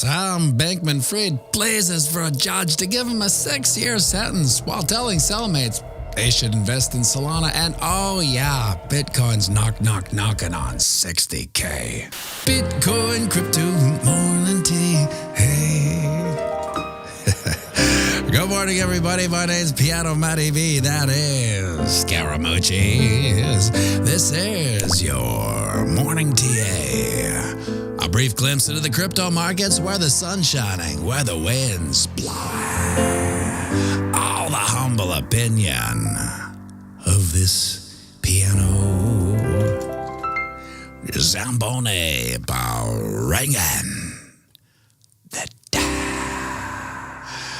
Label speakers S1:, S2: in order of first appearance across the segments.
S1: Sam Bankman-Fried pleases for a judge to give him a 6-year sentence while telling cellmates they should invest in Solana. And oh yeah, Bitcoin's knocking on 60K. Bitcoin, crypto, morning tea, hey. Good morning, everybody. My name's pianomattyb. That is Scaramucci's. This is your morning TA. A brief glimpse into the crypto markets where the sun's shining, where the winds blow. All the humble opinion of this piano Zamboni ringing.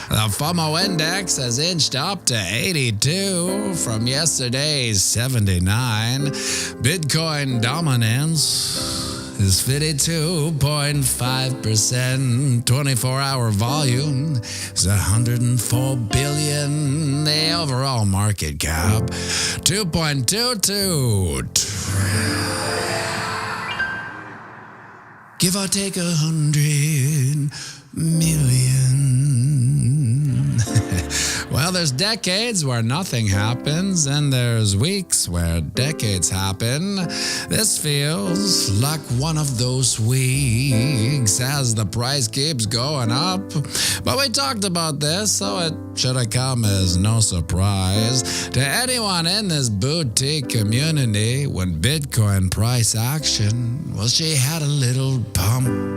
S1: The FOMO index has inched up to 82 from yesterday's 79. Bitcoin dominance is 52.5%. 24-hour volume is 104 billion. The overall market cap, 2.22 trillion. Give or take 100 million. Well, there's decades where nothing happens, and there's weeks where decades happen. This feels like one of those weeks as the price keeps going up. But we talked about this, so it should have come as no surprise to anyone in this boutique community when Bitcoin price action, well, she had a little pump.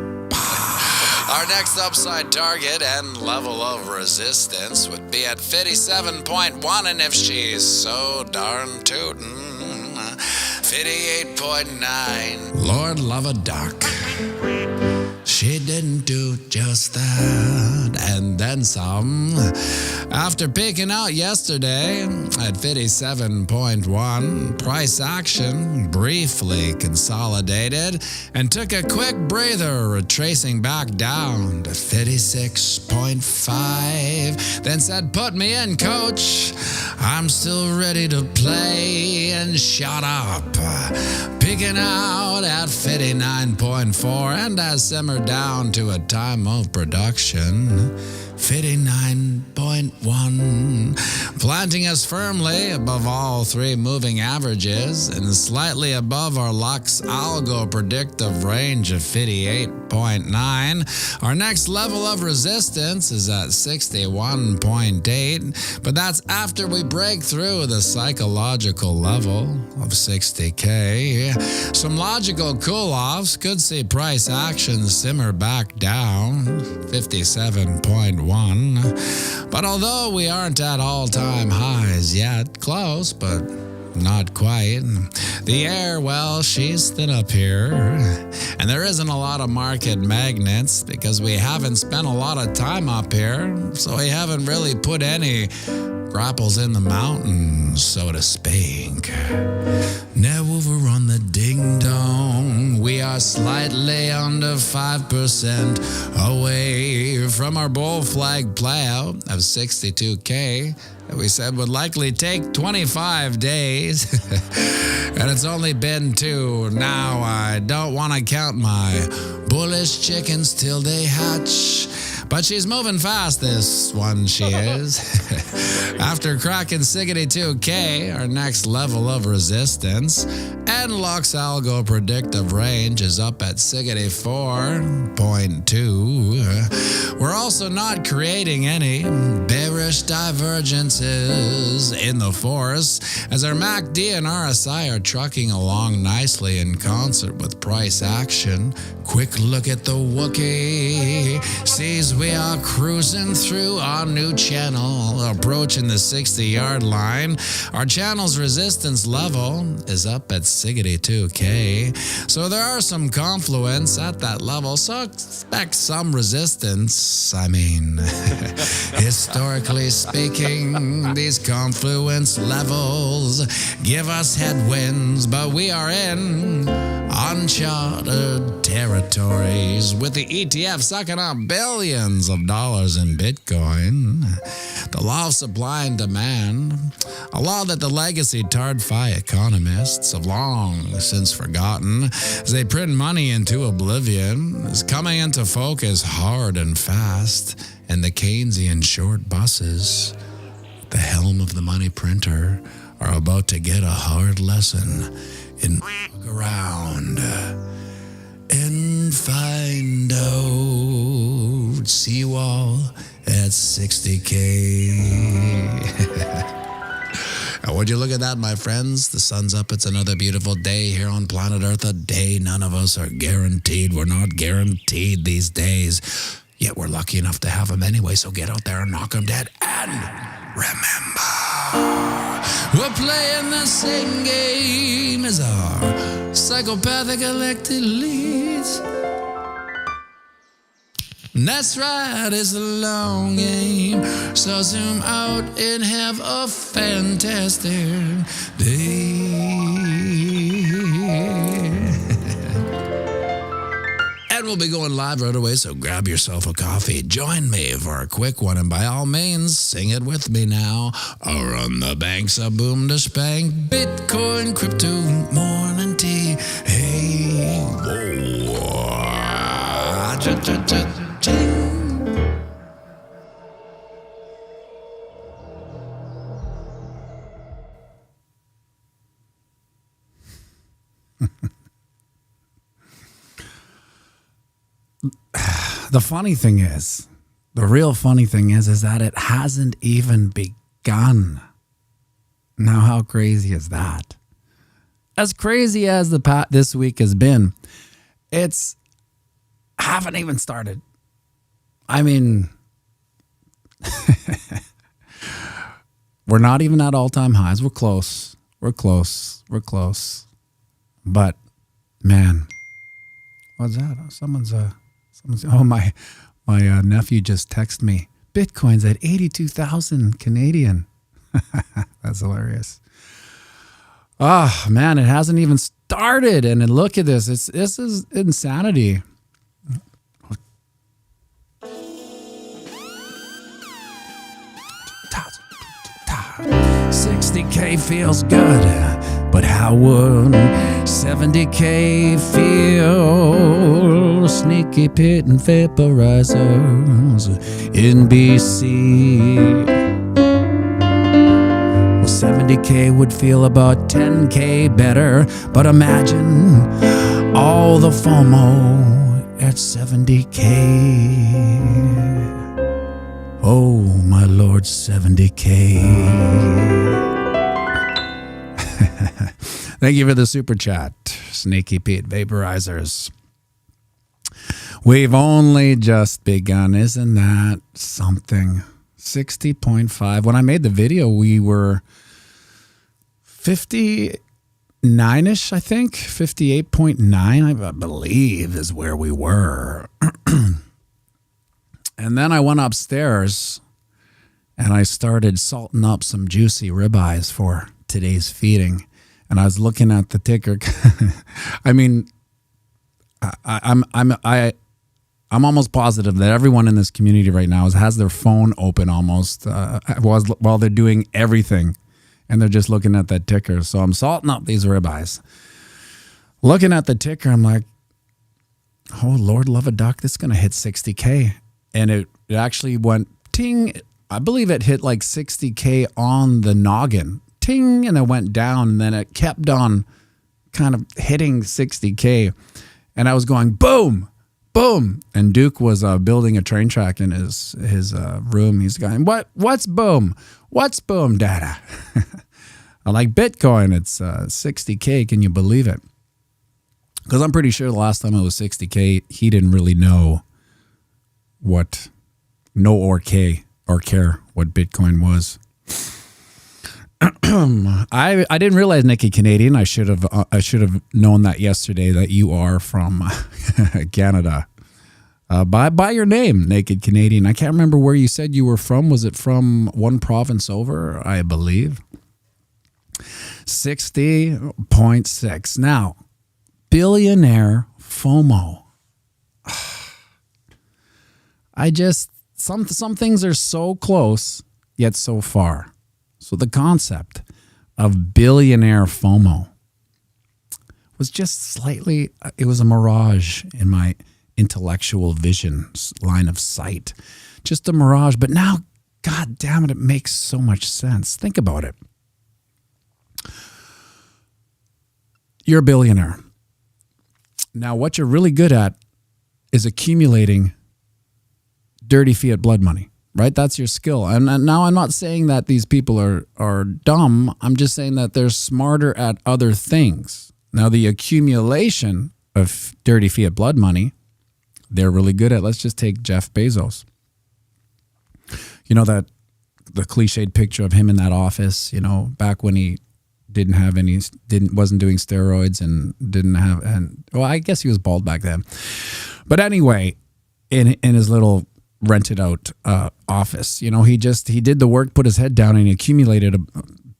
S1: Our next upside target and level of resistance would be at 57.1, and if she's so darn tootin', 58.9. Lord love a duck. She didn't do just that, and then some. After peaking out yesterday at 57.1, price action briefly consolidated and took a quick breather, retracing back down to 56.5. Then said, "Put me in, coach. I'm still ready to play," and shot up, peaking out at 59.4 and has simmered down to a time of production 59.1, planting us firmly above all three moving averages and slightly above our Lux Algo predictive range of 58.9. Our next level of resistance is at 61.8, but that's after we break through the psychological level of 60K. Some logical cool-offs could see price action simmer back down 57.1. But although we aren't at all-time highs yet, close, but not quite. The air, well, she's thin up here. And there isn't a lot of market magnets because we haven't spent a lot of time up here, so we haven't really put any grapples in the mountains, so to speak. Now over on the ding-dong, we are slightly under 5% away from our bull flag playout of 62K that we said would likely take 25 days. And it's only been 2. Now I don't want to count my bullish chickens till they hatch. But she's moving fast, this one she is. After cracking 62K, our next level of resistance, and Lux Algo predictive range is up at 64.2. We're also not creating any bearish divergences in the force, as our MACD and RSI are trucking along nicely in concert with price action. Quick look at the Wookiee. Sees we are cruising through our new channel, approaching the 60-yard line. Our channel's resistance level is up at 62K. So there are some confluence at that level, so expect some resistance. I mean, historically speaking, these confluence levels give us headwinds, but we are in uncharted territories, with the ETF sucking up billions of dollars in Bitcoin. The law of supply and demand, a law that the legacy TARD-FI economists have long since forgotten as they print money into oblivion, is coming into focus hard and fast, and the Keynesian short buses, at the helm of the money printer, are about to get a hard lesson in around and find out seawall at 60K. And would you look at that, my friends? The sun's up. It's another beautiful day here on planet Earth, a day none of us are guaranteed. We're not guaranteed these days, yet we're lucky enough to have them anyway, so get out there and knock them dead. And remember, we're playing the same game as our psychopathic elected leads. That's right, it's a long game, so zoom out and have a fantastic day. And we'll be going live right away, so grab yourself a coffee. Join me for a quick one, and by all means, sing it with me now. Run the banks of boom to spank, Bitcoin, crypto, morning tea. Hey, whoa. The funny thing is, the real funny thing is that it hasn't even begun. Now, how crazy is that? As crazy as this week has been, it's haven't even started. I mean, we're not even at all-time highs. We're close. We're close. We're close. But, man, what's that? Someone's oh, my nephew just texted me. Bitcoin's at 82,000 Canadian. That's hilarious. Oh, man, it hasn't even started. And then look at this. This is insanity. $60K feels good, but how would $70K feel? Sneaky pit and vaporizers in BC. Well, 70K would feel about 10K better, but imagine all the FOMO at 70K. Oh, my Lord, 70K. Thank you for the super chat, Sneaky Pete Vaporizers. We've only just begun. Isn't that something? 60.5. When I made the video, we were 59-ish, I think. 58.9, I believe, is where we were. And then I went upstairs and I started salting up some juicy ribeyes for today's feeding. And I was looking at the ticker. I mean, I'm almost positive that everyone in this community right now has their phone open almost while they're doing everything, and they're just looking at that ticker. So I'm salting up these ribeyes. Looking at the ticker, I'm like, oh, Lord, love a duck, this is going to hit 60K. And it actually went ting. I believe it hit like 60K on the noggin. Ting, and it went down, and then it kept on kind of hitting 60K. And I was going, boom, boom. And Duke was building a train track in his room. He's going, what's boom? What's boom, data? I'm like, Bitcoin, it's 60K. Can you believe it? Because I'm pretty sure the last time it was 60K, he didn't really know or care what Bitcoin was. I didn't realize, Nikki Canadian. I should have known that yesterday, that you are from Canada. By your name, Naked Canadian. I can't remember where you said you were from. Was it from one province over, I believe? 60.6. Now,
S2: Billionaire FOMO. Some things are so close, yet so far. So the concept of billionaire FOMO was just slightly, it was a mirage in my intellectual vision, line of sight. Just a mirage. But now, God damn it, it makes so much sense. Think about it. You're a billionaire. Now, what you're really good at is accumulating dirty fiat blood money, right? That's your skill. And now I'm not saying that these people are dumb. I'm just saying that they're smarter at other things. Now, the accumulation of dirty fiat blood money, they're really good at. Let's just take Jeff Bezos. You know, that the cliched picture of him in that office, you know, back when he wasn't doing steroids well, I guess he was bald back then. But anyway, in his little rented out office, you know, he did the work, put his head down, and he accumulated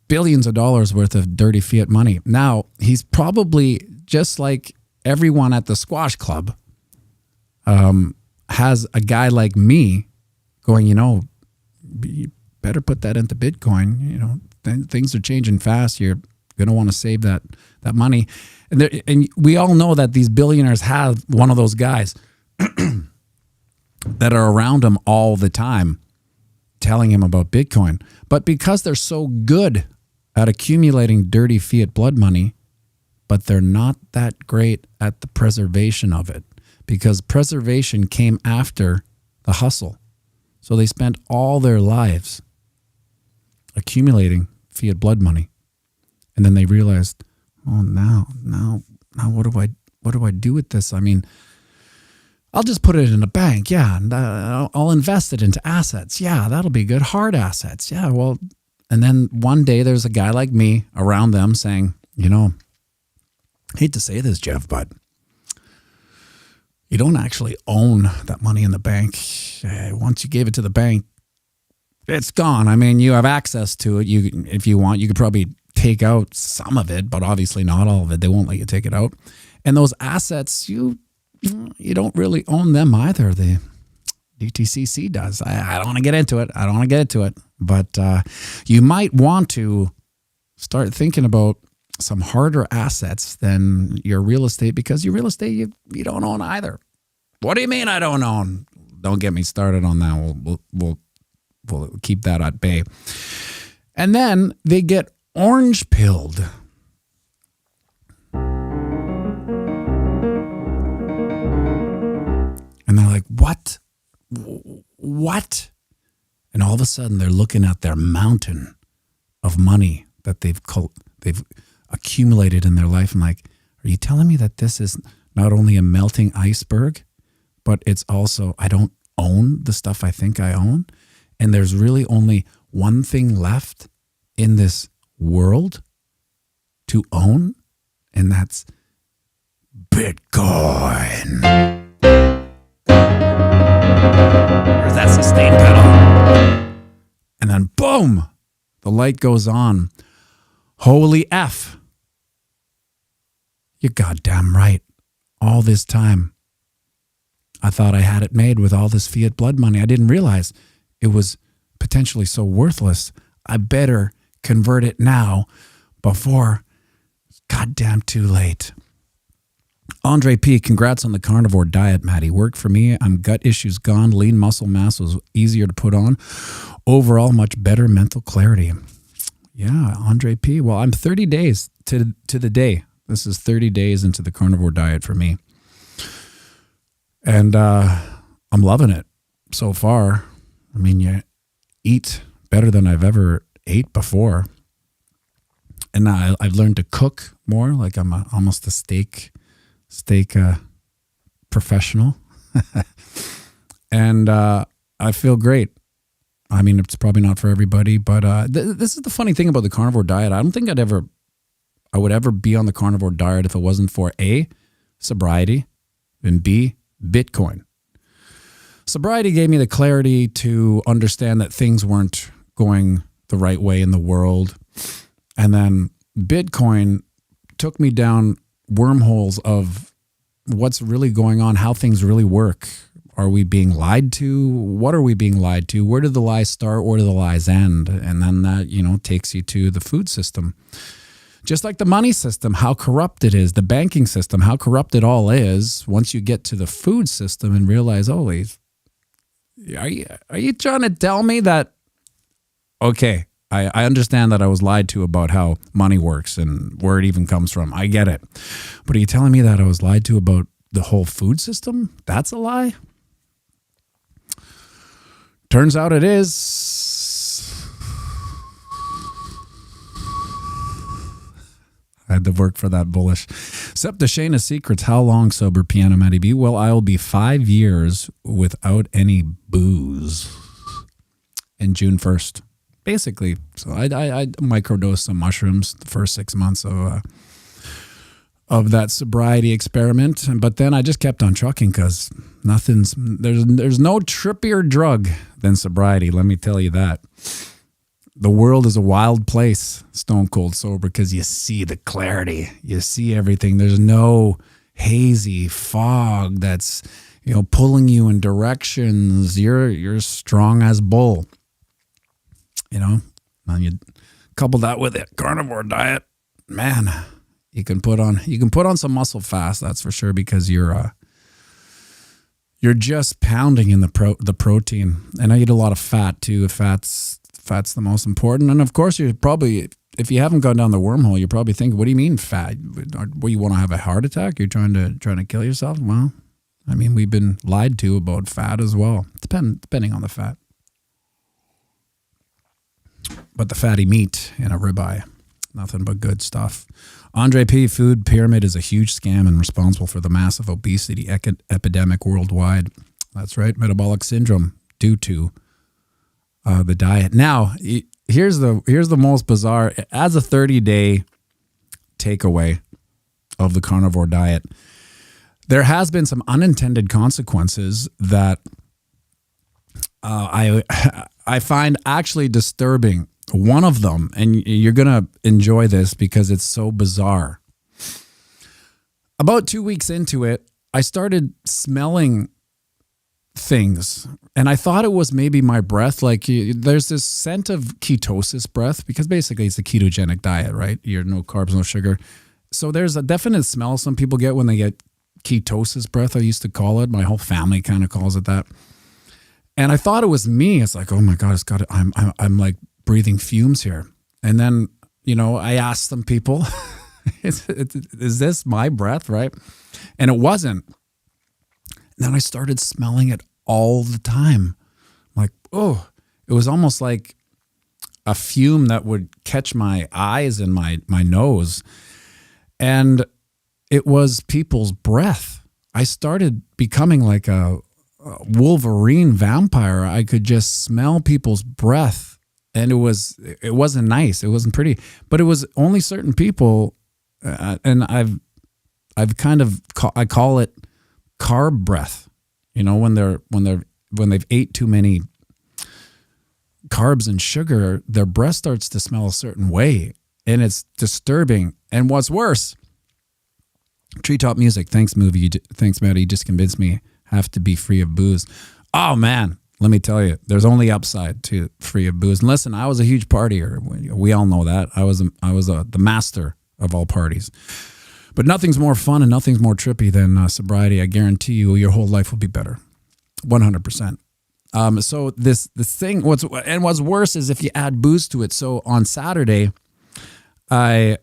S2: billions of dollars worth of dirty fiat money. Now, he's probably just like everyone at the squash club has a guy like me going, you know, you better put that into Bitcoin. You know, things are changing fast. You're going to want to save that money. And we all know that these billionaires have one of those guys that are around him all the time telling him about Bitcoin. But because they're so good at accumulating dirty fiat blood money, but they're not that great at the preservation of it, because preservation came after the hustle. So they spent all their lives accumulating fiat blood money. And then they realized, oh, now what do I do with this? I mean, I'll just put it in a bank. Yeah. And I'll invest it into assets. Yeah, that'll be good. Hard assets. Yeah. Well, and then one day there's a guy like me around them saying, you know, hate to say this, Jeff, but you don't actually own that money in the bank. Once you gave it to the bank, it's gone. I mean, you have access to it. If you want, you could probably take out some of it, but obviously not all of it. They won't let you take it out. And those assets, you don't really own them either. The DTCC does. I don't want to get into it. But you might want to start thinking about some harder assets than your real estate, because your real estate, you don't own either. What do you mean I don't own? Don't get me started on that. We'll keep that at bay. And then they get orange pilled. And they're like, what? What? And all of a sudden they're looking at their mountain of money that they've accumulated in their life. And like, are you telling me that this is not only a melting iceberg, but it's also, I don't own the stuff I think I own? And there's really only one thing left in this world to own, and that's Bitcoin. Where's that sustain pedal? And then boom, the light goes on. Holy F. You're goddamn right. All this time, I thought I had it made with all this fiat blood money. I didn't realize it was potentially so worthless. I better convert it now before it's goddamn too late. Andre P., congrats on the carnivore diet, Matty. Worked for me. I'm gut issues gone. Lean muscle mass was easier to put on. Overall, much better mental clarity. Yeah, Andre P. Well, I'm 30 days to the day. This is 30 days into the carnivore diet for me. And I'm loving it so far. I mean, you eat better than I've ever ate before. And now I've learned to cook more. Like I'm almost a steak professional. And I feel great. I mean, it's probably not for everybody, but this is the funny thing about the carnivore diet. I don't think I would ever be on the carnivore diet if it wasn't for A, sobriety, and B, Bitcoin. Sobriety gave me the clarity to understand that things weren't going the right way in the world. And then Bitcoin took me down wormholes of what's really going on, how things really work. Are we being lied to? What are we being lied to? Where do the lies start? Where do the lies end? And then that, takes you to the food system. Just like the money system, how corrupt it is, the banking system, how corrupt it all is. Once you get to the food system and realize, holy, are you trying to tell me that, okay, I understand that I was lied to about how money works and where it even comes from. I get it. But are you telling me that I was lied to about the whole food system? That's a lie? Turns out it is. I had to work for that bullish. Septuagint Secrets. How long sober, pianomattyb? Well, I'll be 5 years without any booze in June 1st. Basically. So I microdosed some mushrooms the first 6 months of that sobriety experiment. But then I just kept on trucking because there's no trippier drug than sobriety. Let me tell you that. The world is a wild place, stone cold sober, because you see the clarity. You see everything. There's no hazy fog that's, pulling you in directions. You're strong as bull. And you couple that with a carnivore diet, man, you can put on some muscle fast, that's for sure, because you're just pounding in the protein. And I eat a lot of fat too. Fat's the most important. And of course, you're probably, if you haven't gone down the wormhole, you're probably thinking, what do you mean fat? What, you want to have a heart attack? You're trying to kill yourself? Well, I mean, we've been lied to about fat as well, depending on the fat. But the fatty meat in a ribeye, nothing but good stuff. Andre P. Food pyramid is a huge scam and responsible for the massive obesity epidemic worldwide. That's right, metabolic syndrome due to the diet. Now, here's the most bizarre. As a 30-day takeaway of the carnivore diet, there has been some unintended consequences that I find actually disturbing. One of them, and you're going to enjoy this because it's so bizarre. About 2 weeks into it, I started smelling things, and I thought it was maybe my breath. Like, there's this scent of ketosis breath, because basically it's a ketogenic diet, right? You're no carbs, no sugar. So there's a definite smell some people get when they get ketosis breath, I used to call it. My whole family kind of calls it that. And I thought it was me. It's like, oh my God, I'm like breathing fumes here. And then, I asked some people, is this my breath, right? And it wasn't. And then I started smelling it all the time. I'm like, oh, it was almost like a fume that would catch my eyes and my nose. And it was people's breath. I started becoming like a Wolverine vampire. I could just smell people's breath, and it wasn't nice. It wasn't pretty, but it was only certain people. And I've kind of I call it carb breath. When they've ate too many carbs and sugar, their breath starts to smell a certain way, and it's disturbing. And what's worse, Treetop Music. Thanks, movie. Thanks, Matt. You just convinced me. Have to be free of booze. Oh man, let me tell you, there's only upside to free of booze. And listen, I was a huge partier. We all know that. I was the master of all parties. But nothing's more fun and nothing's more trippy than sobriety. I guarantee you, your whole life will be better, 100%. So this thing. What's worse is if you add booze to it. So on Saturday, I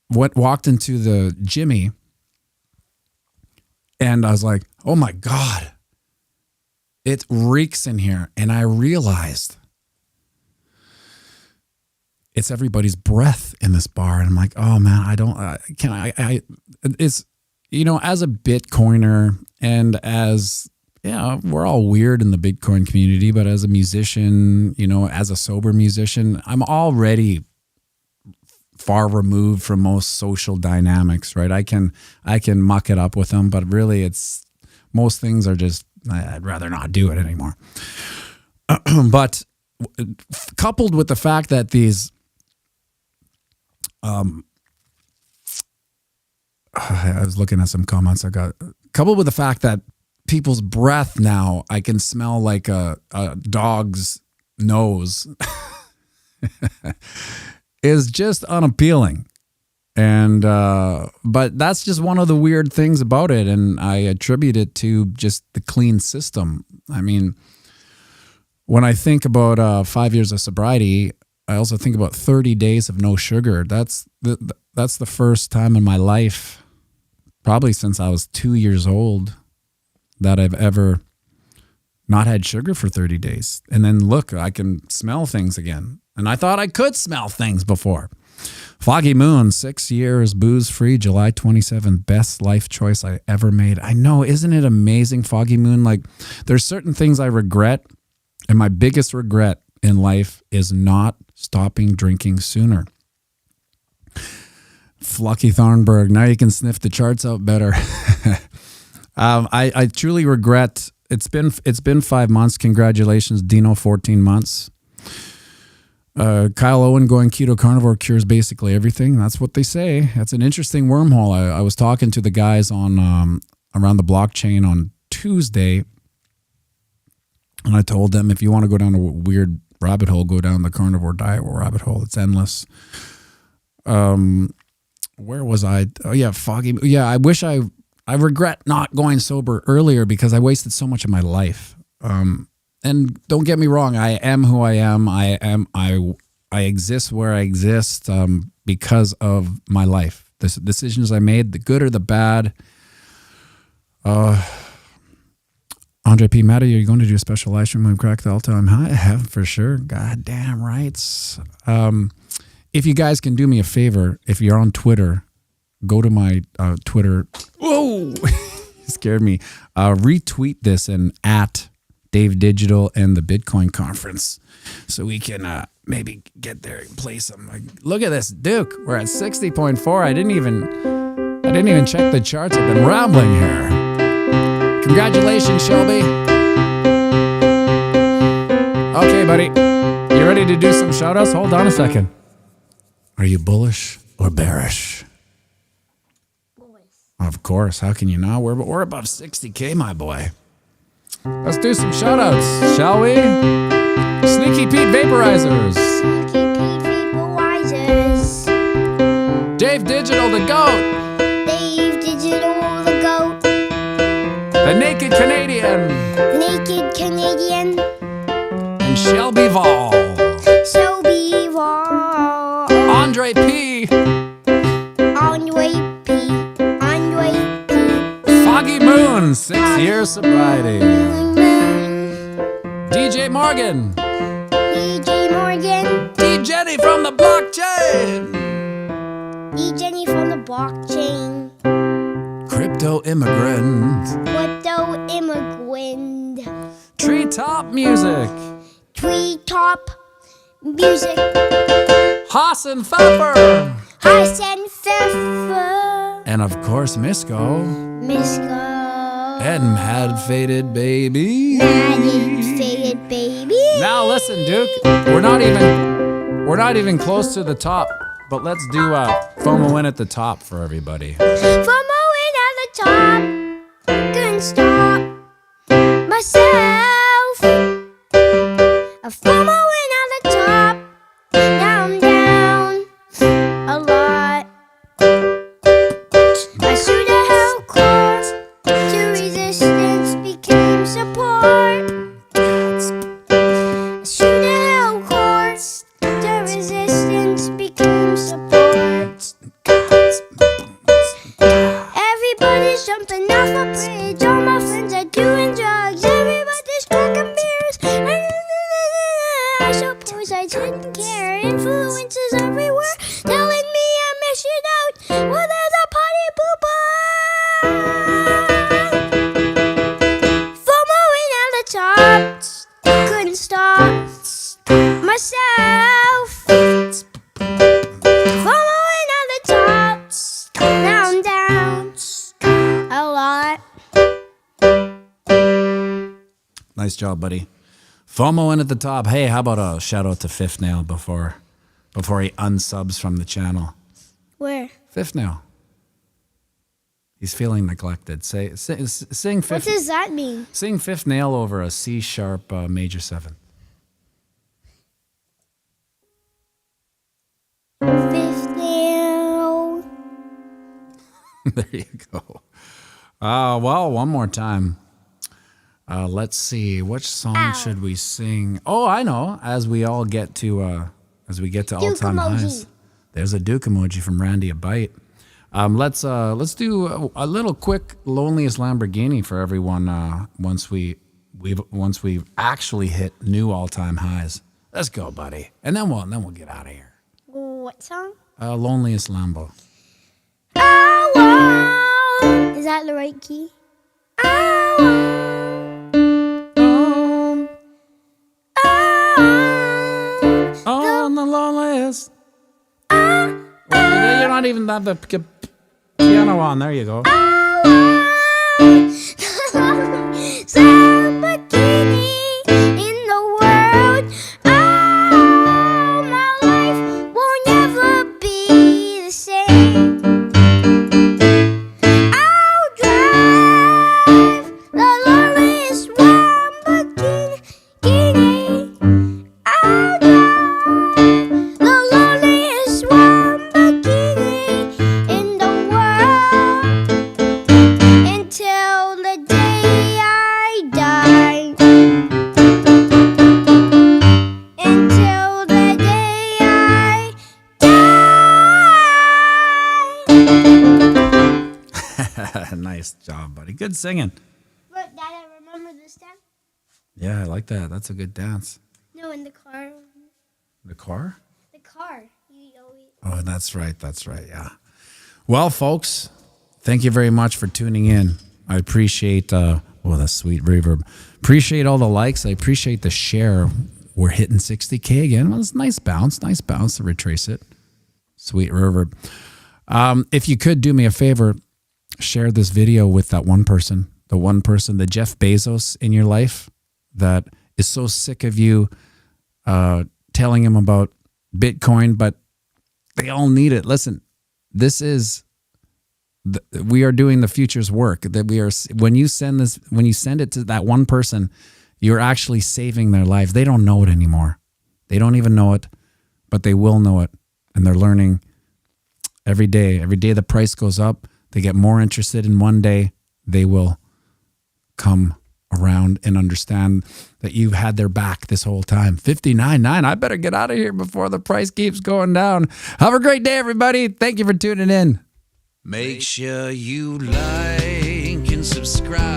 S2: walked into the Jimmy. And I was like, oh my God, it reeks in here. And I realized it's everybody's breath in this bar. And I'm like, oh man, it's, as a Bitcoiner and as, we're all weird in the Bitcoin community, but as a musician, as a sober musician, I'm already far removed from most social dynamics, right? I can muck it up with them, but really most things are just, I'd rather not do it anymore. But coupled with the fact that these I was looking at some comments I got, coupled with the fact that people's breath now, I can smell like a dog's nose, is just unappealing. And, but that's just one of the weird things about it. And I attribute it to just the clean system. I mean, when I think about 5 years of sobriety, I also think about 30 days of no sugar. That's the first time in my life, probably since I was 2 years old, that I've ever not had sugar for 30 days. And then look, I can smell things again. And I thought I could smell things before. Foggy Moon, 6 years, booze-free, July 27th, best life choice I ever made. I know, isn't it amazing, Foggy Moon? Like, there's certain things I regret, and my biggest regret in life is not stopping drinking sooner. Flucky Thornburg, now you can sniff the charts out better. I truly regret, it's been 5 months. Congratulations, Dino, 14 months. Kyle Owen going keto carnivore cures basically everything. That's what they say. That's an interesting wormhole. I was talking to the guys on around the blockchain on Tuesday, and I told them, if you want to go down a weird rabbit hole, go down the carnivore diet rabbit hole. It's endless. Where was I? Oh yeah, Foggy. Yeah, I regret not going sober earlier because I wasted so much of my life. And don't get me wrong, I am who I am. I exist where I exist because of my life. The decisions I made, the good or the bad. Andre P. Matty, are you going to do a special live stream when we crack the all-time high? I have, for sure. Goddamn rights. If you guys can do me a favor, if you're on Twitter, go to my Twitter. Whoa! You scared me. Retweet this and at Dave Digital and the Bitcoin conference, so we can maybe get there and play some. Look at this, Duke. We're at 60.4. I didn't even check the charts. I've been rambling here. Congratulations, Shelby. Okay, buddy. You ready to do some shout outs? Hold on a second. Are you bullish or bearish? Bullish. Of course. How can you not? We're above 60K, my boy. Let's do some shout-outs, shall we? Sneaky Pete Vaporizers.
S3: Sneaky Pete Vaporizers.
S2: Dave Digital, the GOAT.
S3: Dave Digital, the GOAT.
S2: The Naked Canadian.
S3: Naked Canadian.
S2: And Shelby Vol.
S3: Shelby Vol.
S2: Andre P.
S3: Andre P. Andre P.
S2: Foggy Moon, 6 years sobriety. DJ Morgan.
S3: DJ Morgan.
S2: D. Jenny from the blockchain.
S3: D. Jenny from the blockchain.
S2: Crypto immigrant.
S3: Crypto immigrant.
S2: Treetop music.
S3: Treetop music.
S2: Haas and Pfeffer.
S3: Haas and Pfeffer.
S2: And of course, Misco.
S3: Misco.
S2: And Mad Faded Baby.
S3: Mad Faded Baby.
S2: Now listen, Duke. We're not even close to the top, but let's do FOMO in at the top for everybody.
S3: FOMO in at the top. Couldn't stop myself. A FOMO in at the top. Down, down. A lot. I should have held close to resistance became support. I should have held course to resistance became support. Everybody's jumping off a bridge. All my friends are doing drugs. Everybody's cracking beers. I suppose I didn't care. Influences everywhere telling me I miss it out. Well, there's a party pooper. FOMO in at the top. Couldn't stop myself. FOMO in at the top. Down, down. A lot.
S2: Nice job, buddy. FOMO in at the top. Hey, how about a shout out to Fifth Nail before he unsubs from the channel?
S3: Where?
S2: Fifth Nail. He's feeling neglected. Sing
S3: What
S2: fifth.
S3: does that mean?
S2: Sing fifth nail over a C sharp major 7.
S3: Fifth nail.
S2: There you go. Well, one more time. Let's see. Which song
S3: Ow.
S2: should we sing? Oh, I know. As we get to all-time
S3: emoji.
S2: highs. There's a Duke emoji from Randy a Bite. Let's do a little quick Loneliest Lamborghini for everyone once we've actually hit new all-time highs. Let's go, buddy. And then we'll get out of here.
S3: What song?
S2: Loneliest Lambo.
S3: Is that the right key?
S2: On the loneliest. Well, you're not even that the piano on. There you go.
S3: Lamborghini in the world. Oh, my life will never be the same. I'll drive the loneliest Lamborghini. I'll drive the loneliest Lamborghini in the world until the day I die. Until the day I die.
S2: Nice job, buddy. Good singing.
S3: But Dad, I remember this time.
S2: Yeah, I like that. That's a good dance.
S3: No, in the car.
S2: The car?
S3: The car. You always.
S2: Oh, that's right. That's right. Yeah. Well, folks, thank you very much for tuning in. I appreciate, the sweet reverb. Appreciate all the likes. I appreciate the share. We're hitting 60K again. Well, it's a nice bounce to retrace it. Sweet reverb. If you could do me a favor, share this video with that one person, the Jeff Bezos in your life that is so sick of you telling him about Bitcoin, but they all need it. Listen, we are doing the future's work. That we are when you send it to that one person, you're actually saving their lives. They don't know it anymore. They don't even know it, but they will know it, and they're learning every day. Every day the price goes up, they get more interested, and one day they will come around and understand that you've had their back this whole time. 59.9. I better get out of here before the price keeps going down. Have a great day, everybody. Thank you for tuning in.
S1: Make sure you like and subscribe.